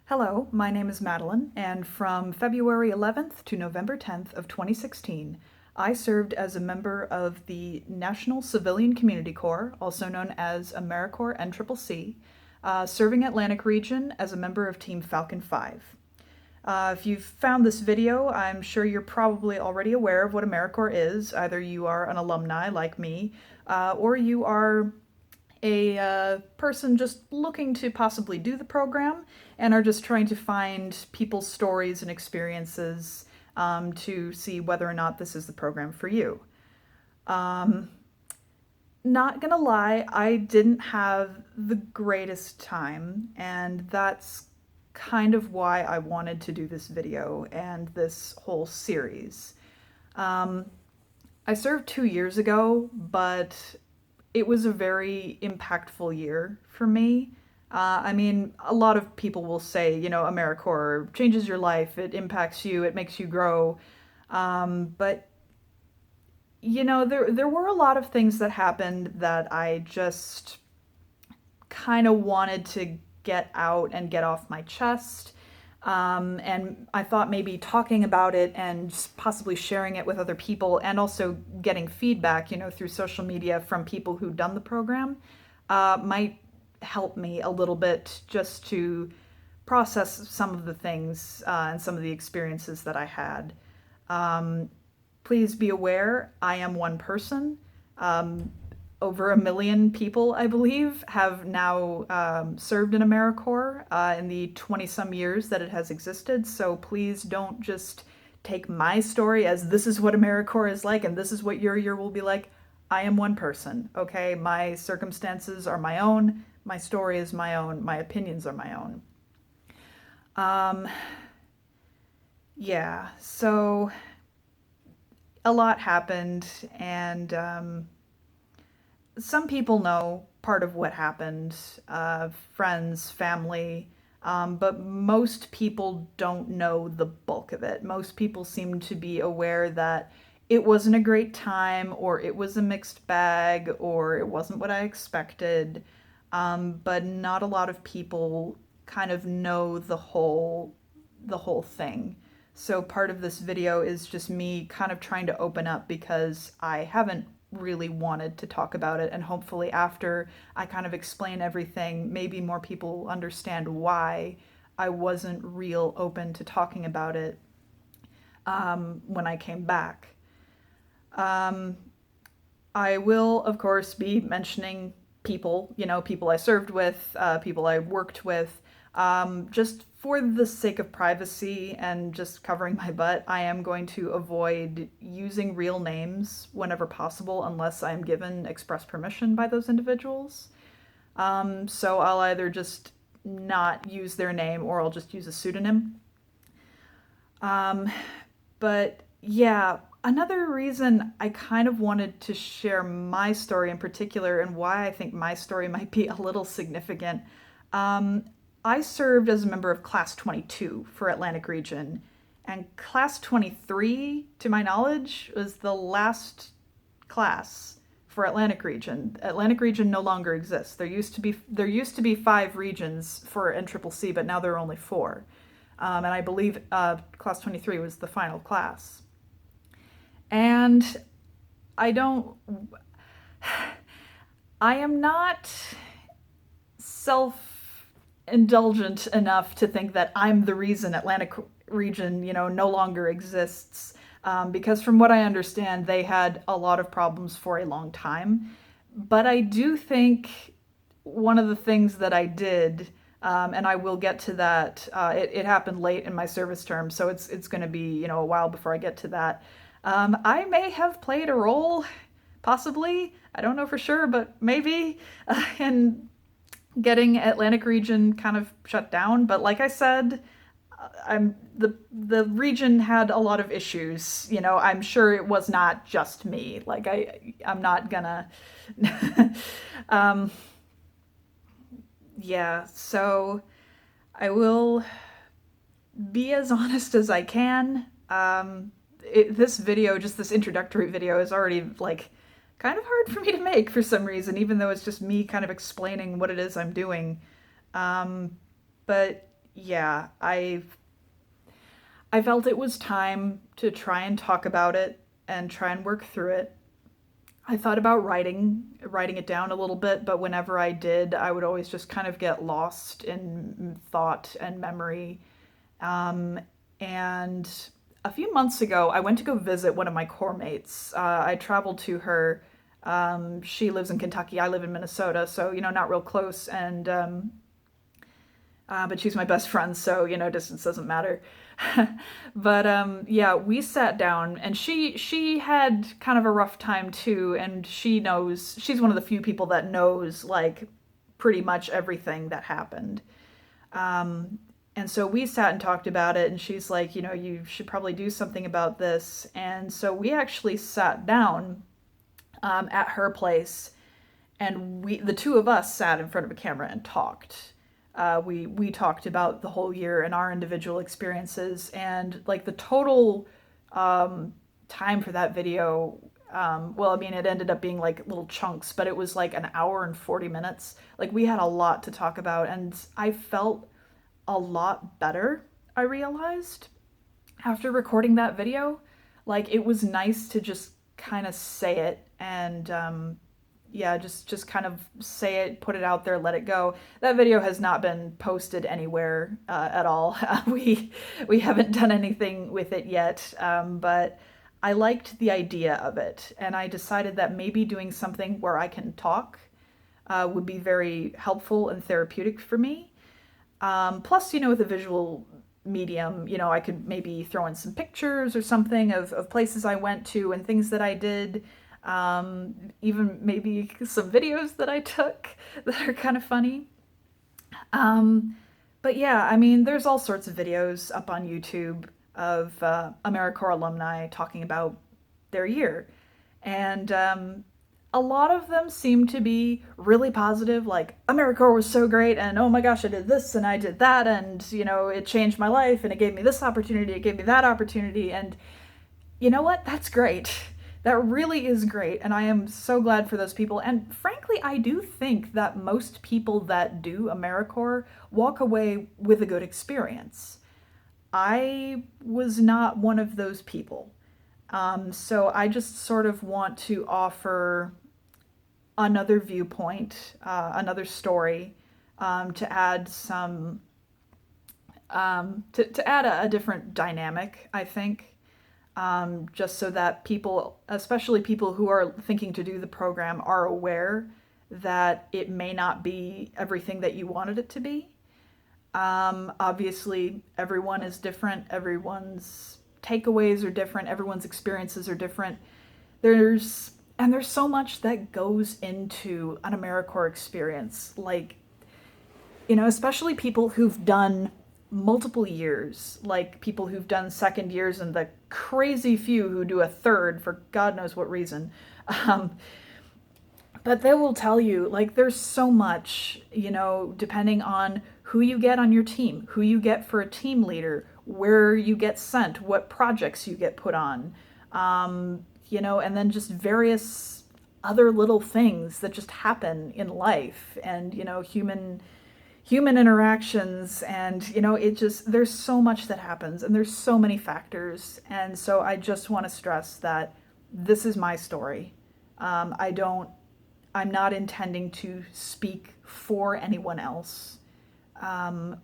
Hello, my name is Madeline, and from February 11th to November 10th of 2016, I served as a member of the National Civilian Community Corps, also known as AmeriCorps NCCC, serving Atlantic Region as a member of Team Falcon 5. If you've found this video, I'm sure you're probably already aware of what AmeriCorps is. Either you are an alumni like me, or you are a person just looking to possibly do the program and are just trying to find people's stories and experiences to see whether or not this is the program for you. Not gonna lie, I didn't have the greatest time, and that's kind of why I wanted to do this video and this whole series. I served 2 years ago, but it was a very impactful year for me. I mean, a lot of people will say, AmeriCorps changes your life, it impacts you, it makes you grow. But there were a lot of things that happened that I just kind of wanted to get out and get off my chest. And I thought maybe talking about it and possibly sharing it with other people and also getting feedback, through social media from people who've done the program, might help me a little bit just to process some of the things and some of the experiences that I had. Please be aware, I am one person. Over 1 million people, I believe, have now served in AmeriCorps in the 20-some years that it has existed. So please don't just take my story as this is what AmeriCorps is like and this is what your year will be like. I am one person, okay? My circumstances are my own. My story is my own. My opinions are my own. Yeah, so a lot happened, and some people know part of what happened, friends, family, but most people don't know the bulk of it. Most people seem to be aware that it wasn't a great time, or it was a mixed bag, or it wasn't what I expected, but not a lot of people kind of know the whole thing. So part of this video is just me kind of trying to open up because I haven't really wanted to talk about it, and hopefully after I kind of explain everything, maybe more people understand why I wasn't real open to talking about it when I came back. I will, of course, be mentioning people, people I served with, people I worked with, just for the sake of privacy and just covering my butt. I am going to avoid using real names whenever possible unless I'm given express permission by those individuals. So I'll either just not use their name or I'll just use a pseudonym. But yeah, another reason I kind of wanted to share my story in particular and why I think my story might be a little significant. I served as a member of Class 22 for Atlantic Region, and Class 23, to my knowledge, was the last class for Atlantic Region. Atlantic Region no longer exists. There used to be 5 regions for NCCC, but now there are only 4. And I believe Class 23 was the final class. And I am not self-indulgent enough to think that I'm the reason Atlantic Region, no longer exists. Because from what I understand, they had a lot of problems for a long time. But I do think one of the things that I did, and I will get to that, it happened late in my service term, so it's going to be, a while before I get to that. I may have played a role, possibly, I don't know for sure, but maybe, in getting Atlantic Region kind of shut down. But like I said, the region had a lot of issues. I'm sure it was not just me. Like I'm not gonna. Yeah. So I will be as honest as I can. This video, just this introductory video, is already like kind of hard for me to make for some reason, even though it's just me kind of explaining what it is I'm doing. But yeah, I felt it was time to try and talk about it and try and work through it. I thought about writing it down a little bit, but whenever I did, I would always just kind of get lost in thought and memory. Um, and a few months ago, I went to go visit one of my core mates. I traveled to her. She lives in Kentucky. I live in Minnesota, so not real close. And but she's my best friend, so distance doesn't matter. But yeah, we sat down, and she had kind of a rough time too, and she's one of the few people that knows like pretty much everything that happened. Um, and so we sat and talked about it, and she's like, you should probably do something about this. And so we actually sat down at her place, and the two of us sat in front of a camera and talked. We talked about the whole year and our individual experiences, and like the total time for that video. Well, I mean, it ended up being like little chunks, but it was like an hour and 40 minutes. Like we had a lot to talk about, and I felt a lot better, I realized, after recording that video. Like it was nice to just kind of say it and yeah, just kind of say it, put it out there, let it go. That video has not been posted anywhere at all. We haven't done anything with it yet, but I liked the idea of it, and I decided that maybe doing something where I can talk would be very helpful and therapeutic for me. Plus, with a visual medium, I could maybe throw in some pictures or something of places I went to and things that I did. Even maybe some videos that I took that are kind of funny. Um, but yeah, I mean, there's all sorts of videos up on YouTube of AmeriCorps alumni talking about their year. And a lot of them seem to be really positive, like, AmeriCorps was so great, and oh my gosh, I did this and I did that, and it changed my life, and it gave me this opportunity, it gave me that opportunity, and you know what? That's great. That really is great, and I am so glad for those people. And frankly, I do think that most people that do AmeriCorps walk away with a good experience. I was not one of those people. So I just sort of want to offer another viewpoint, another story, to add some, to add a different dynamic, I think, just so that people, especially people who are thinking to do the program, are aware that it may not be everything that you wanted it to be. Obviously, everyone is different, everyone's takeaways are different, everyone's experiences are different. There's so much that goes into an AmeriCorps experience. Like, especially people who've done multiple years, like people who've done second years and the crazy few who do a third for God knows what reason. Um, but they will tell you, like, there's so much, depending on who you get on your team, who you get for a team leader, where you get sent, what projects you get put on, and then just various other little things that just happen in life, and, human interactions, and it just, there's so much that happens, and there's so many factors. And so I just want to stress that this is my story. I'm not intending to speak for anyone else,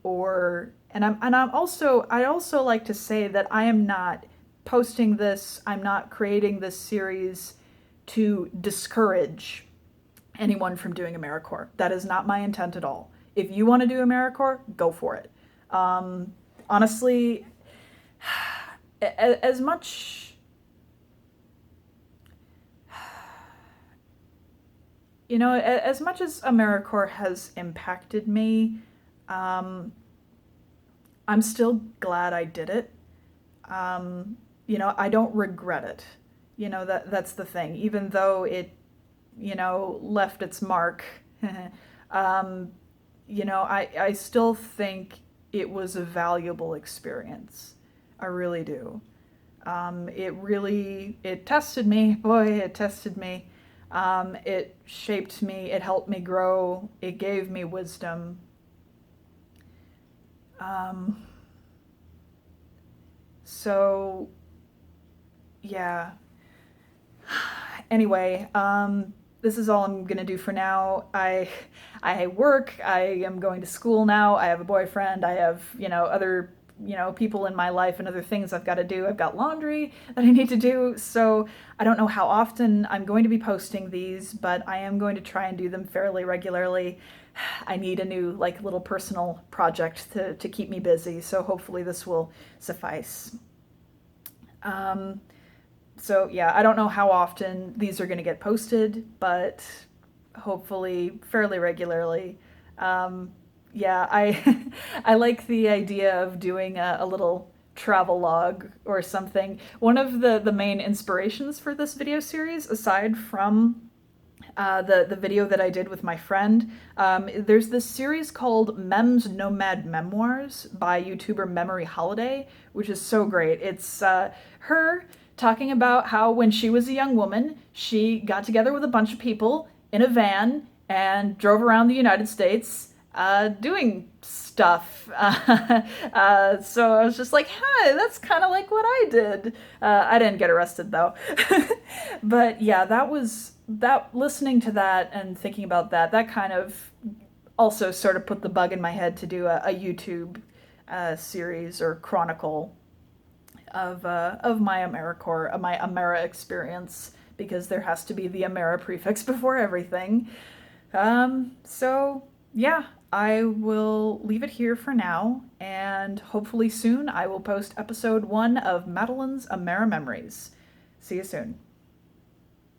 or I also like to say that I am not posting this, I'm not creating this series to discourage anyone from doing AmeriCorps. That is not my intent at all. If you want to do AmeriCorps, go for it. Honestly, as much, as much as AmeriCorps has impacted me, um, I'm still glad I did it. I don't regret it. That's the thing. Even though it, left its mark, um, I still think it was a valuable experience. I really do. It tested me. Boy, it tested me. It shaped me. It helped me grow. It gave me wisdom. Um, so yeah. Anyway, this is all I'm gonna do for now. I work. I am going to school now. I have a boyfriend. I have other people in my life and other things I've got to do. I've got laundry that I need to do. So I don't know how often I'm going to be posting these, but I am going to try and do them fairly regularly. I need a new little personal project to keep me busy. So hopefully this will suffice. Um, so yeah, I don't know how often these are going to get posted, but hopefully fairly regularly. Um, yeah, I I like the idea of doing a little travel log or something. One of the main inspirations for this video series, aside from the video that I did with my friend. There's this series called Mem's Nomad Memoirs by YouTuber Memory Holiday, which is so great. It's her talking about how when she was a young woman, she got together with a bunch of people in a van and drove around the United States doing stuff. So I was just like, hi, that's kind of like what I did. I didn't get arrested though. But yeah, listening to that and thinking about that kind of also sort of put the bug in my head to do a YouTube series or chronicle of my AmeriCorps, my Amera experience, because there has to be the Amera prefix before everything. So yeah, I will leave it here for now, and hopefully soon I will post episode 1 of Madeline's AmeriMemories. See you soon.